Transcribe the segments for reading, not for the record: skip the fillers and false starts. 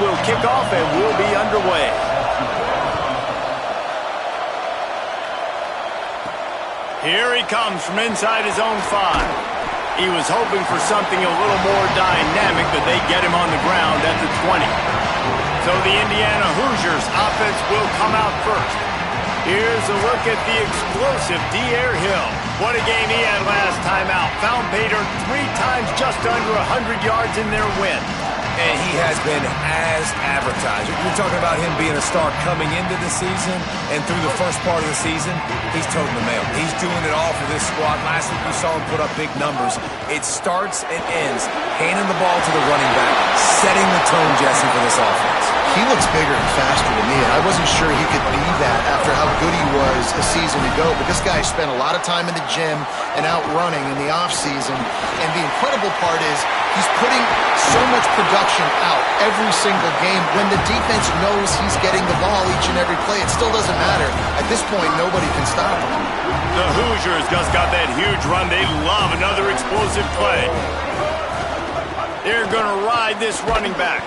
will kick off and we'll be underway. Here he comes from inside his own 5. He was hoping for something a little more dynamic, but they get him on the ground at the 20. So the Indiana Hoosiers offense will come out first. Here's a look at the explosive D'Air Hill. What a game he had last time out. Found Bader 3 times just under 100 yards in their win. And he has been as advertised. You're talking about him being a star coming into the season, and through the first part of the season, he's toting the mail. He's doing it all for this squad. Last week you saw him put up big numbers. It starts and ends handing the ball to the running back, setting the tone, Jesse, for this offense. He looks bigger and faster to me. I wasn't sure he could be that after how good he was a season ago, but this guy spent a lot of time in the gym and out running in the offseason, and the incredible part is he's putting so much production out every single game. When the defense knows he's getting the ball each and every play, it still doesn't matter. At this point, nobody can stop him. The Hoosiers just got that huge run. They love another explosive play. They're going to ride this running back.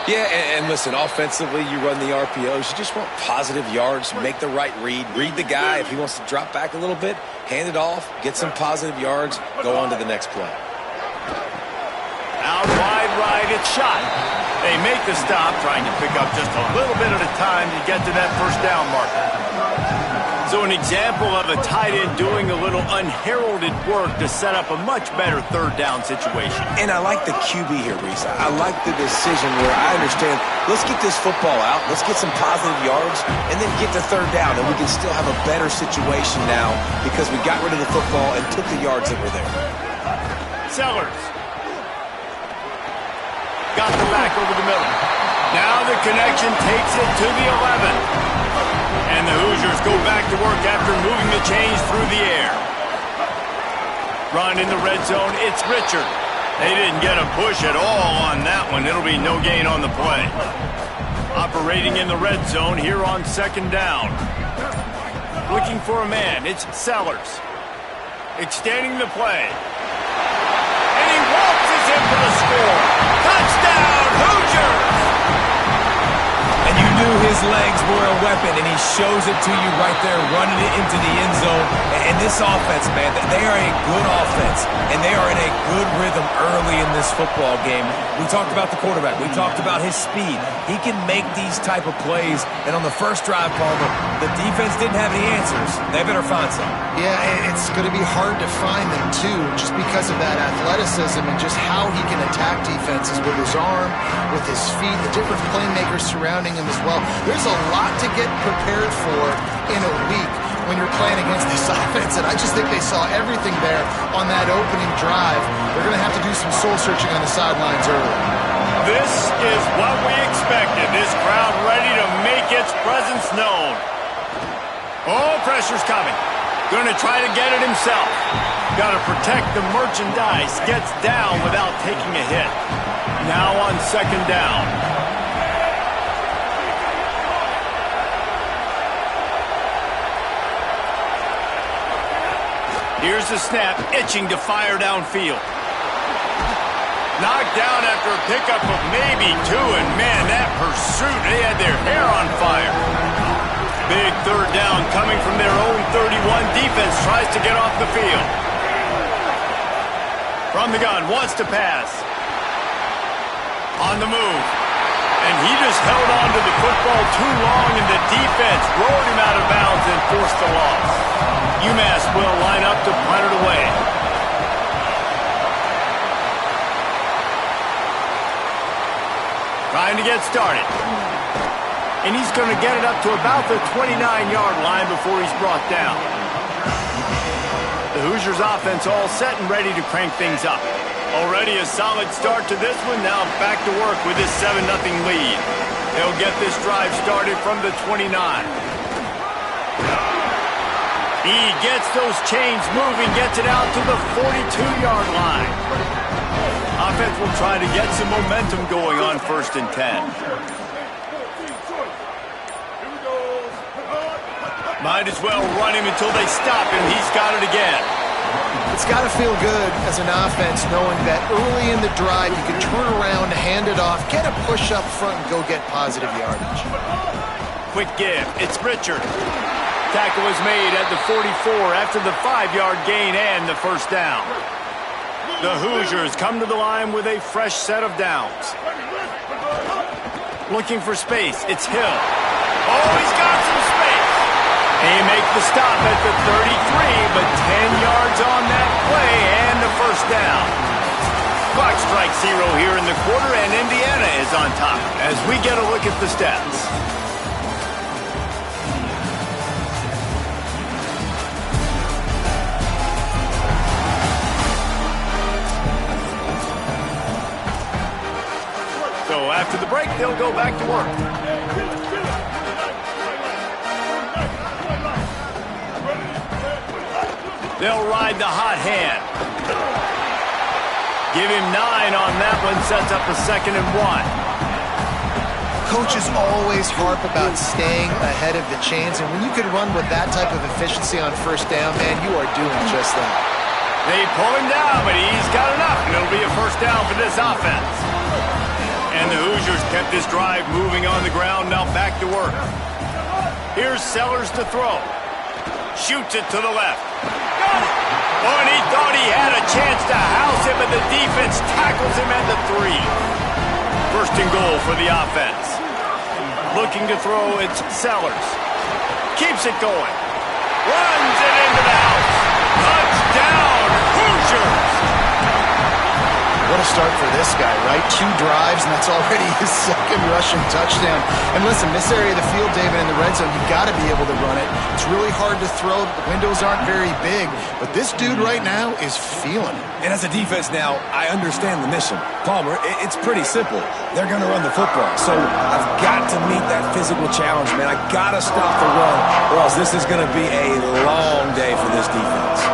Yeah, and listen, offensively, you run the RPOs. You just want positive yards, make the right read the guy. If he wants to drop back a little bit, hand it off, get some positive yards, go on to the next play. Out wide right, it's shot. They make the stop, trying to pick up just a little bit at a time to get to that first down marker. So an example of a tight end doing a little unheralded work to set up a much better third down situation. And I like the QB here, Reese. I like the decision where I understand, let's get this football out, let's get some positive yards, and then get to third down, and we can still have a better situation now because we got rid of the football and took the yards that were there. Sellers. Got the back over the middle. Now the connection takes it to the 11. And the Hoosiers go back to work after moving the chains through the air. Run in the red zone, it's Richard. They didn't get a push at all on that one. It'll be no gain on the play. Operating in the red zone here on second down. Looking for a man, it's Sellers. Extending the play. And he waltzes in for the score. Touchdown, Hoosiers! And you knew his legs were a weapon, and he shows it to you right there, running it into the end zone. And this offense, man, they are a good offense, and they are in a good rhythm early in this football game. We talked about the quarterback. We talked about his speed. He can make these type of plays, and on the first drive, Palmer, the defense didn't have any answers. They better find some. Yeah, it's going to be hard to find them, too, just because of that athleticism and just how he can attack defenses with his arm, with his feet, the different playmakers surrounding him as well. There's a lot to get prepared for in a week when you're playing against this offense, and I just think they saw everything there on that opening drive. They're going to have to do some soul-searching on the sidelines early. This is what we expected. This crowd ready to make its presence known. Oh, pressure's coming. Going to try to get it himself. Got to protect the merchandise. Gets down without taking a hit. Now on second down. Here's the snap, itching to fire downfield. Knocked down after a pickup of maybe 2, and man, that pursuit, they had their hair on fire. Big third down coming from their own 31. Defense tries to get off the field. From the gun, wants to pass. On the move. And he just held on to the football too long, and the defense rolled him out of bounds and forced the loss. UMass will line up to punt it away. Trying to get started. And he's going to get it up to about the 29-yard line before he's brought down. The Hoosiers offense all set and ready to crank things up. Already a solid start to this one. Now back to work with this 7-0 lead. They'll get this drive started from the 29. He gets those chains moving, gets it out to the 42-yard line. Offense will try to get some momentum going on 1st and 10. Might as well run him until they stop him. He's got it again. It's got to feel good as an offense knowing that early in the drive you can turn around, hand it off, get a push up front, and go get positive yardage. Quick give. It's Richard. Tackle was made at the 44 after the 5-yard gain and the first down. The Hoosiers come to the line with a fresh set of downs. Looking for space. It's Hill. Oh, he's got some space. They make the stop at the 33, but 10 yards on that play and the first down. Clock strikes 0 here in the quarter, and Indiana is on top as we get a look at the stats. So after the break, they'll go back to work. They'll ride the hot hand. Give him 9 on that one, sets up a 2nd and 1. Coaches always harp about staying ahead of the chains, and when you can run with that type of efficiency on first down, man, you are doing just that. They pull him down, but he's got enough, and it'll be a first down for this offense. And the Hoosiers kept this drive moving on the ground, now back to work. Here's Sellers to throw. Shoots it to the left. Oh, and he thought he had a chance to house him, but the defense tackles him at the 3. First and goal for the offense. Looking to throw, it's Sellers. Keeps it going. Runs it into the house. Touchdown, Hoosiers! What a start for this guy, right? 2 drives, and that's already his 2nd rushing touchdown. And listen, this area of the field, David, in the red zone, you got to be able to run it. It's really hard to throw. The windows aren't very big. But this dude right now is feeling it. And as a defense now, I understand the mission. Palmer, it's pretty simple. They're going to run the football. So I've got to meet that physical challenge, man. I got to stop the run, or else this is going to be a long day for this defense.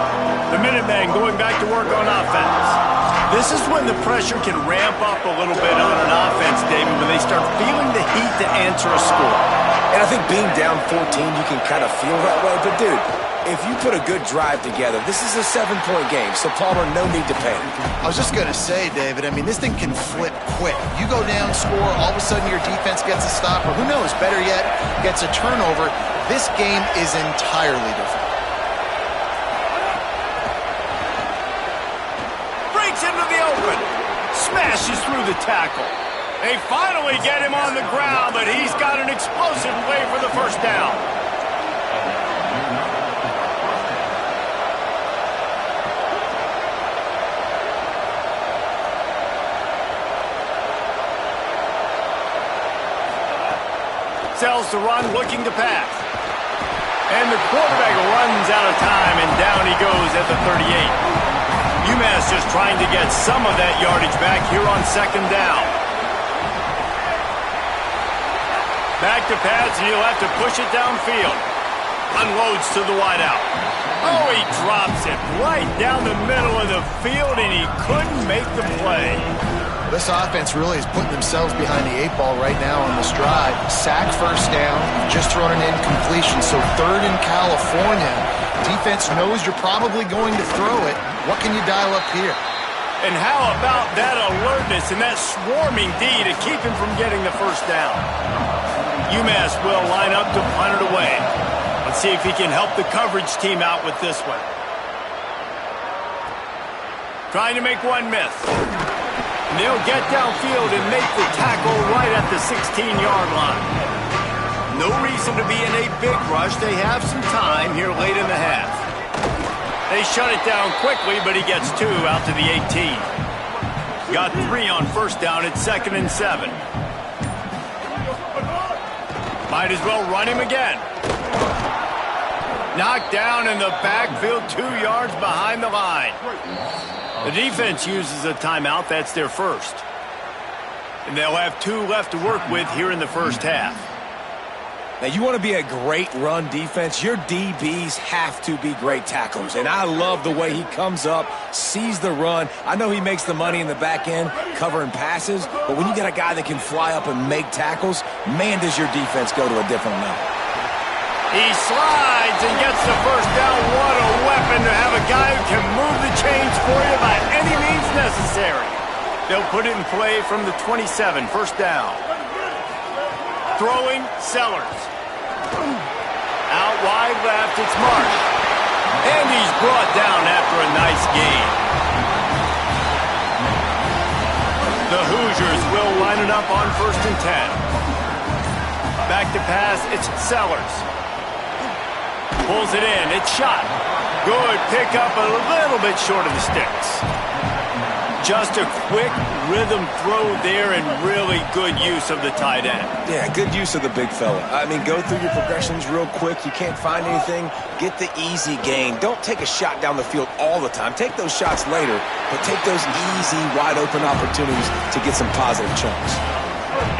The Minutemen going back to work on offense. This is when the pressure can ramp up a little bit on an offense, David, when they start feeling the heat to answer a score. And I think being down 14, you can kind of feel that way. But, dude, if you put a good drive together, this is a 7-point game, so Palmer, no need to panic. I was just going to say, David, I mean, this thing can flip quick. You go down, score, all of a sudden your defense gets a stop, or who knows, better yet, gets a turnover. This game is entirely different. Into the open. Smashes through the tackle. They finally get him on the ground, but he's got an explosive play for the first down. Sells to run, looking to pass. And the quarterback runs out of time, and down he goes at the 38. UMass just trying to get some of that yardage back here on 2nd down. Back to pass, and he'll have to push it downfield. Unloads to the wideout. Oh, he drops it right down the middle of the field, and he couldn't make the play. This offense really is putting themselves behind the 8 ball right now on this drive. Sack first down, just thrown an incompletion, so 3rd in California. Defense knows you're probably going to throw it. What can you dial up here? And how about that alertness and that swarming D to keep him from getting the first down? UMass will line up to punt it away. Let's see if he can help the coverage team out with this one. Trying to make one miss. And they'll get downfield and make the tackle right at the 16-yard line. No reason to be in a big rush. They have some time here late in the half. They shut it down quickly, but he gets 2 out to the 18. Got 3 on first down at 2nd and 7. Might as well run him again. Knocked down in the backfield, 2 yards behind the line. The defense uses a timeout. That's their first. And they'll have 2 left to work with here in the first half. Now, you want to be a great run defense, your DBs have to be great tacklers. And I love the way he comes up, sees the run. I know he makes the money in the back end covering passes, but when you get a guy that can fly up and make tackles, man, does your defense go to a different level. He slides and gets the first down. What a weapon to have a guy who can move the chains for you by any means necessary. They'll put it in play from the 27, first down. Throwing, Sellers. Out wide left, it's Marsh. And he's brought down after a nice gain. The Hoosiers will line it up on 1st and 10. Back to pass, it's Sellers. Pulls it in, it's shot. Good pickup, a little bit short of the sticks. Just a quick rhythm throw there and really good use of the tight end. Yeah, good use of the big fella. I mean, go through your progressions real quick. You can't find anything, get the easy gain. Don't take a shot down the field all the time. Take those shots later, but take those easy, wide-open opportunities to get some positive chunks.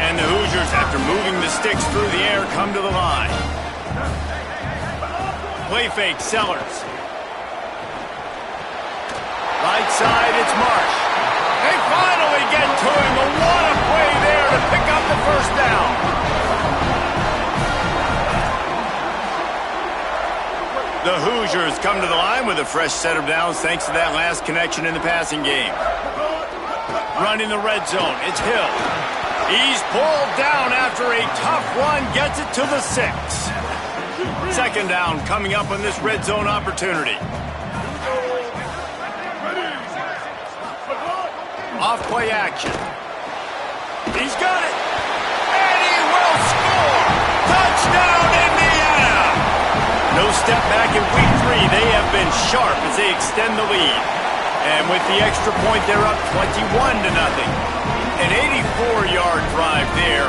And the Hoosiers, after moving the sticks through the air, come to the line. Play fake, Sellers. Right side, it's Marsh. They finally get to him. But what a play there to pick up the first down. The Hoosiers come to the line with a fresh set of downs thanks to that last connection in the passing game. Running the red zone, it's Hill. He's pulled down after a tough run, gets it to the 6. Second down coming up on this red zone opportunity. Off play action. He's got it. And he will score. Touchdown, Indiana. No step back in week 3. They have been sharp as they extend the lead. And with the extra point, they're up 21-0. An 84-yard drive there.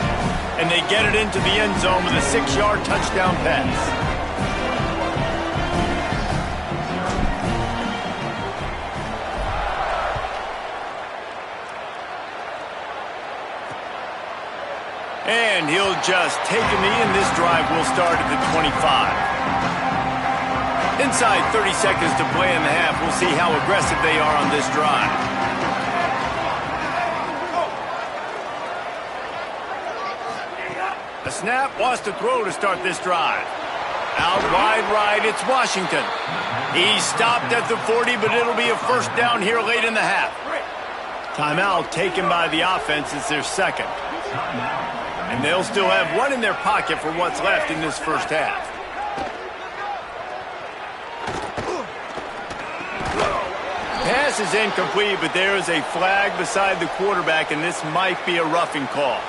And they get it into the end zone with a 6-yard touchdown pass. And he'll just take a knee, and this drive will start at the 25. Inside 30 seconds to play in the half. We'll see how aggressive they are on this drive. A snap, wants to throw to start this drive. Out wide right, it's Washington. He's stopped at the 40, but it'll be a first down here late in the half. Timeout taken by the offense. It's their second. And they'll still have one in their pocket for what's left in this first half. Pass is incomplete, but there is a flag beside the quarterback, and this might be a roughing call.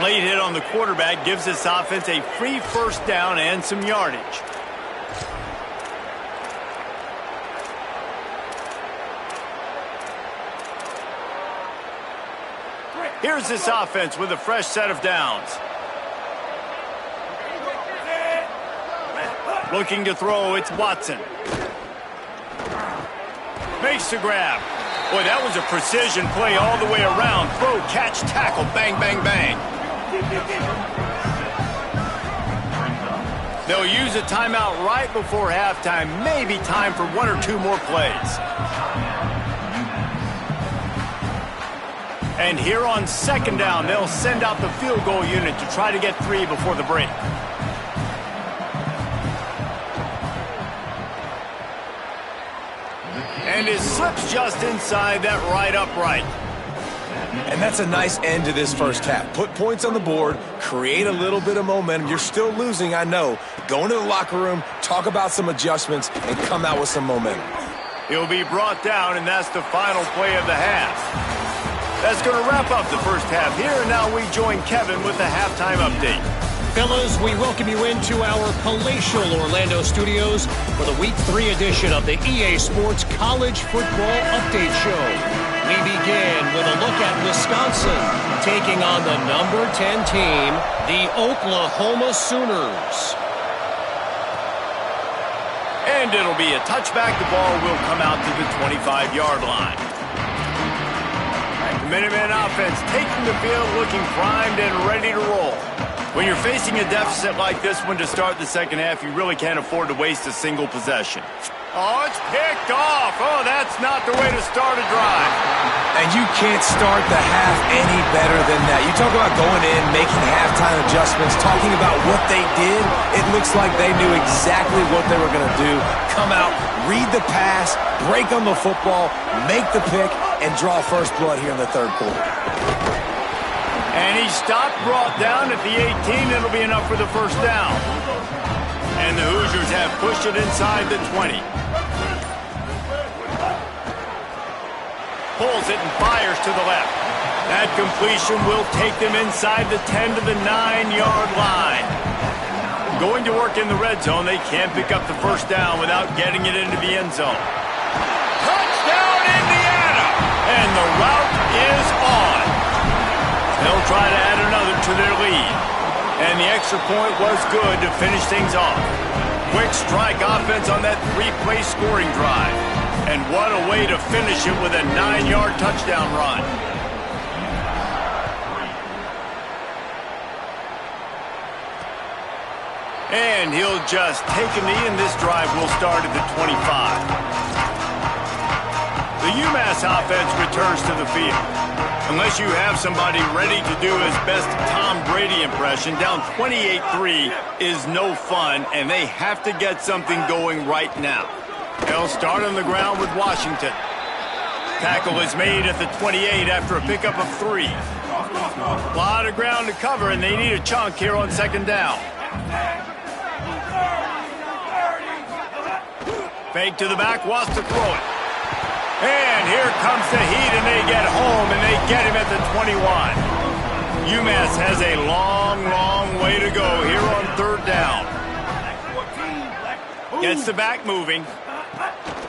Late hit on the quarterback gives this offense a free first down and some yardage. Here's this offense with a fresh set of downs. Looking to throw, it's Watson. Makes the grab. Boy, that was a precision play all the way around. Throw, catch, tackle, bang, bang, bang. They'll use a timeout right before halftime. Maybe time for 1 or 2 more plays. And here on second down, they'll send out the field goal unit to try to get 3 before the break. And it slips just inside that right upright. And that's a nice end to this first half. Put points on the board, create a little bit of momentum. You're still losing, I know. Go into the locker room, talk about some adjustments, and come out with some momentum. He'll be brought down, and that's the final play of the half. That's going to wrap up the first half here, and now we join Kevin with the halftime update. Fellas, we welcome you into our palatial Orlando studios for the Week 3 edition of the EA Sports College Football Update Show. We begin with a look at Wisconsin taking on the number 10 team, the Oklahoma Sooners. And it'll be a touchback. The ball will come out to the 25-yard line. The Minutemen offense taking the field, looking primed and ready to roll. When you're facing a deficit like this one to start the second half, you really can't afford to waste a single possession. Oh, it's picked off. Oh, that's not the way to start a drive. And you can't start the half any better than that. You talk about going in, making halftime adjustments, talking about what they did. It looks like they knew exactly what they were going to do. Come out, read the pass, break on the football, make the pick, and draw first blood here in the third quarter. And he stopped, brought down at the 18. It'll be enough for the first down. And the Hoosiers have pushed it inside the 20. Pulls it and fires to the left. That completion will take them inside the 10 to the 9-yard line. Going to work in the red zone, they can't pick up the first down without getting it into the end zone. Touchdown, Indiana! And the route is on. They'll try to add another to their lead. And the extra point was good to finish things off. Quick strike offense on that 3-play scoring drive. And what a way to finish it with a 9-yard touchdown run. And he'll just take a knee, and this drive will start at the 25. The UMass offense returns to the field. Unless you have somebody ready to do his best Tom Brady impression, down 28-3 is no fun, and they have to get something going right now. They'll start on the ground with Washington. Tackle is made at the 28 after a pickup of 3. A lot of ground to cover, and they need a chunk here on second down. Fake to the back, wants to throw it. And here comes the heat, and they get home, and they get him at the 21. UMass has a long, long way to go here on third down. Gets the back moving.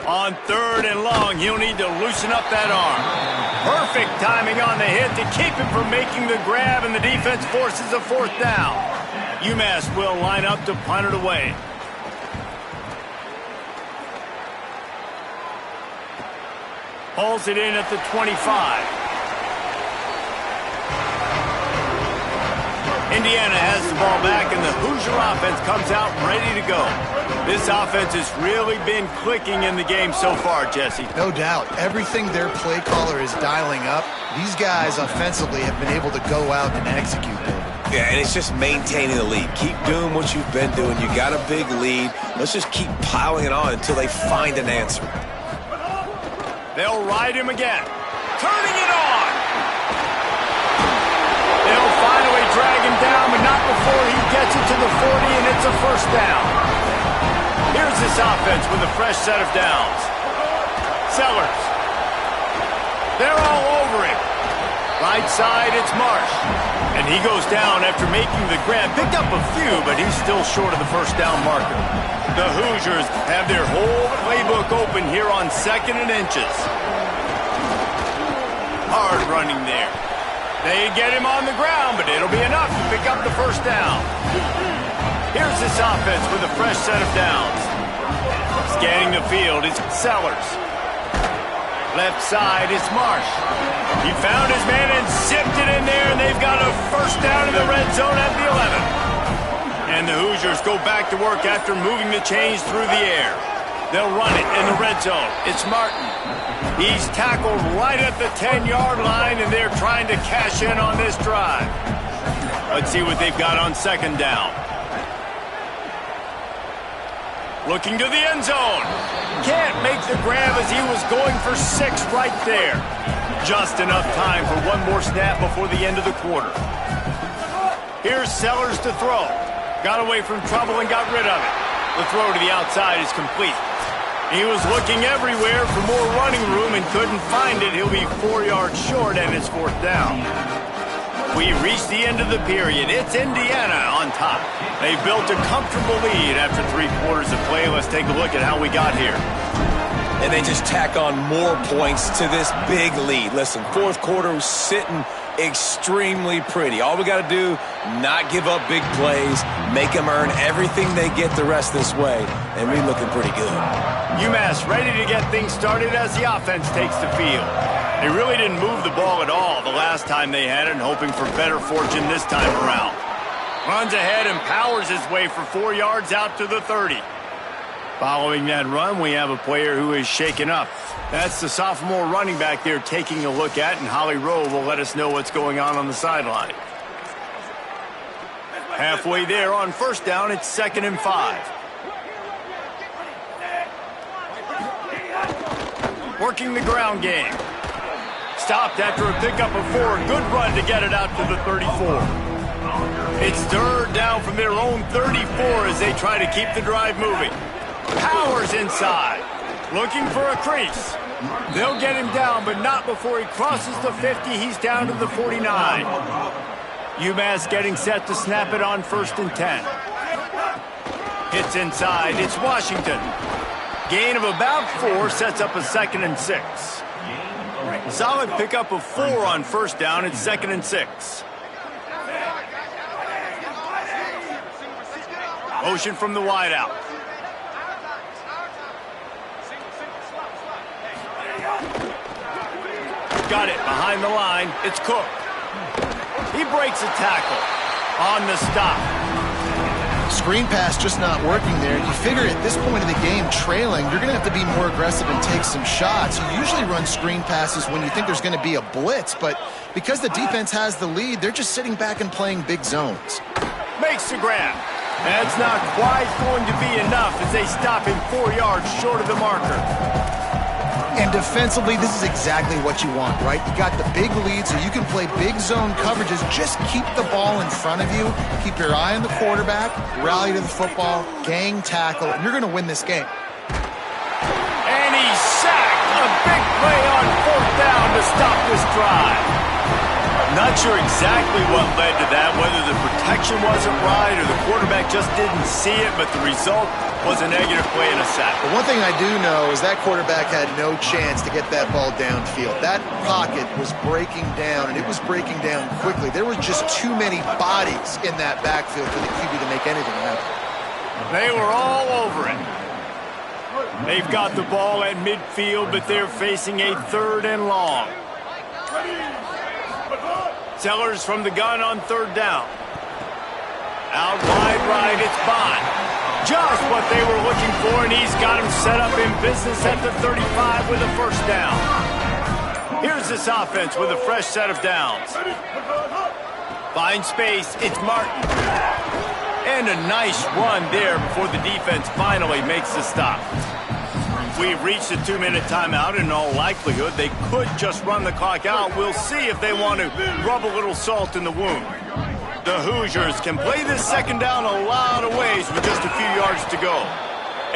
On third and long, he'll need to loosen up that arm. Perfect timing on the hit to keep him from making the grab, and the defense forces a fourth down. UMass will line up to punt it away. Pulls it in at the 25. Indiana has the ball back, and the Hoosier offense comes out ready to go. This offense has really been clicking in the game so far, Jesse. No doubt. Everything their play caller is dialing up, these guys offensively have been able to go out and execute them. Yeah, and it's just maintaining the lead. Keep doing what you've been doing. You got a big lead. Let's just keep piling it on until they find an answer. They'll ride him again. Turning it on! They'll finally drag him down, but not before he gets it to the 40, and it's a first down. Here's this offense with a fresh set of downs. Sellers. They're all over him. Right side, it's Marsh. And he goes down after making the grab. Picked up a few, but he's still short of the first down marker. The Hoosiers have their whole playbook open here on 2nd and inches. Hard running there. They get him on the ground, but it'll be enough to pick up the first down. Here's this offense with a fresh set of downs. Scanning the field is Sellers. Left side is Marsh. He found his man and zipped it in there, and they've got a first down in the red zone at the 11. And the Hoosiers go back to work after moving the chains through the air. They'll run it in the red zone. It's Martin. He's tackled right at the 10-yard line, and they're trying to cash in on this drive. Let's see what they've got on second down. Looking to the end zone. Can't make the grab as he was going for 6 right there. Just enough time for one more snap before the end of the quarter. Here's Sellers to throw. Got away from trouble and got rid of it. The throw to the outside is complete. He was looking everywhere for more running room and couldn't find it. He'll be 4 yards short, and it's fourth down. We reached the end of the period. It's Indiana on top. They built a comfortable lead after 3 quarters of play. Let's take a look at how we got here. And they just tack on more points to this big lead. Listen, fourth quarter was sitting extremely pretty. All we got to do, not give up big plays, make them earn everything they get the rest this way, and we're looking pretty good. UMass ready to get things started as the offense takes the field. They really didn't move the ball at all the last time they had it, and hoping for better fortune this time around. Runs ahead and powers his way for 4 yards out to the 30. Following that run, we have a player who is shaken up. That's the sophomore running back there taking a look at, and Holly Rowe will let us know what's going on the sideline. Halfway there on first down, it's 2nd and 5. Working the ground game. Stopped after a pickup of 4. Good run to get it out to the 34. It's 3rd down from their own 34 as they try to keep the drive moving. Powers inside. Looking for a crease. They'll get him down, but not before he crosses the 50. He's down to the 49. UMass getting set to snap it on 1st and 10. Hits inside. It's Washington. Gain of about 4 sets up a 2nd and 6. Solid pickup of 4 on first down. It's 2nd and 6. Motion from the wideout. Got it behind the line. It's Cook. He breaks a tackle on the stop. Screen pass just not working there. You figure at this point of the game, trailing, you're going to have to be more aggressive and take some shots. You usually run screen passes when you think there's going to be a blitz, but because the defense has the lead, they're just sitting back and playing big zones. Makes the grab. That's not quite going to be enough as they stop him 4 yards short of the marker. And defensively, this is exactly what you want, right? You got the big lead, so you can play big zone coverages. Just keep the ball in front of you. Keep your eye on the quarterback, rally to the football, gang tackle, and you're going to win this game. And he's sacked. A big play on 4th down to stop this drive. Not sure exactly what led to that, whether the protection wasn't right or the quarterback just didn't see it, but the result was a negative play and a sack. But one thing I do know is that quarterback had no chance to get that ball downfield. That pocket was breaking down, and it was breaking down quickly. There were just too many bodies in that backfield for the QB to make anything happen. They were all over it. They've got the ball at midfield, but they're facing a 3rd and long. Sellers from the gun on 3rd down. Out wide right, it's Bond. Just what they were looking for, and he's got him set up in business at the 35 with a 1st down. Here's this offense with a fresh set of downs. Finds space, it's Martin. And a nice run there before the defense finally makes the stop. We've reached a 2-minute timeout. In all likelihood, they could just run the clock out. We'll see if they want to rub a little salt in the wound. The Hoosiers can play this 2nd down a lot of ways with just a few yards to go.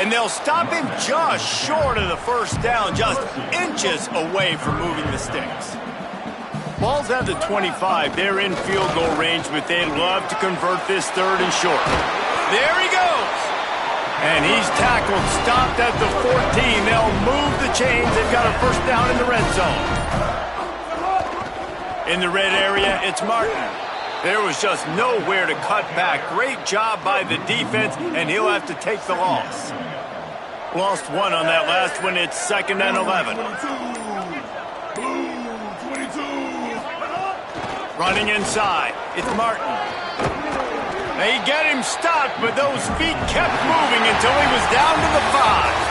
And they'll stop him just short of the 1st down, just inches away from moving the sticks. Ball's at the 25. They're in field goal range, but they'd love to convert this 3rd and short. There he goes. And he's tackled, stopped at the 14. They'll move the chains. They've got a 1st down in the red zone. In the red area, it's Martin. There was just nowhere to cut back. Great job by the defense, and he'll have to take the loss. Lost 1 on that last one. It's 2nd and 11. Running inside, it's Martin. They get him stopped, but those feet kept moving until he was down to the 5.